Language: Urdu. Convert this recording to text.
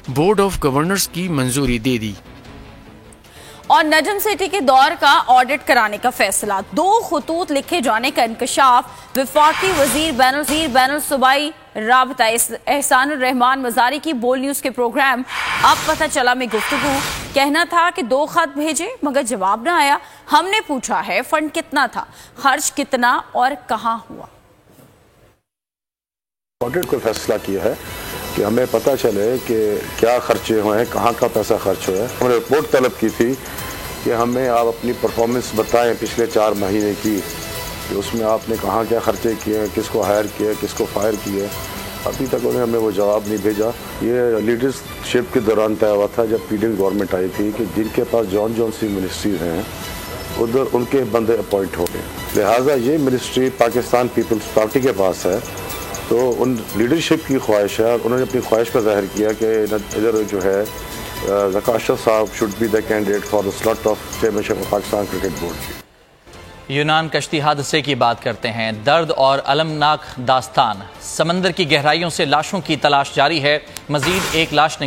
بورڈ آف گورنرز کی منظوری دے دی۔ اور نجم سٹی کے دور کا آڈٹ کرانے کا فیصلہ، 2 خطوط لکھے جانے کا انکشاف۔ وفاقی وزیر بین الصوبائی رابطہ احسان الرحمان مزاری کی بول نیوز کے پروگرام اب پتہ چلا میں گفتگو، کہنا تھا کہ 2 خط بھیجے مگر جواب نہ آیا۔ ہم نے پوچھا ہے فنڈ کتنا تھا، خرچ کتنا اور کہاں ہوا۔ آڈٹ کو فیصلہ کیا ہے کہ ہمیں پتہ چلے کہ کیا خرچے ہوئے ہیں، کہاں کا پیسہ خرچ ہوا ہے۔ ہم نے رپورٹ طلب کی تھی کہ ہمیں آپ اپنی پرفارمنس بتائیں پچھلے 4 مہینے کی، کہ اس میں آپ نے کہاں کیا خرچے کیے، کس کو ہائر کیا، کس کو فائر کیے۔ ابھی تک انہوں نے ہمیں وہ جواب نہیں بھیجا۔ یہ لیڈرشپ کے دوران طے ہوا تھا جب PDM گورنمنٹ آئی تھی کہ جن کے پاس جون سی منسٹریز ہیں ادھر ان کے بندے اپوائنٹ ہو گئے، لہٰذا یہ منسٹری پاکستان پیپلز پارٹی کے پاس ہے، تو ان لیڈرشپ کی خواہش ہے اور انہوں نے اپنی خواہش پر ظاہر کیا کہ ادھر جو ہے ذکا اشرف صاحب should be the candidate for the slot of chairman of Pakistan cricket board کی۔ یونان کشتی حادثے کی بات کرتے ہیں، درد اور المناک داستان، سمندر کی گہرائیوں سے لاشوں کی تلاش جاری ہے، مزید ایک لاش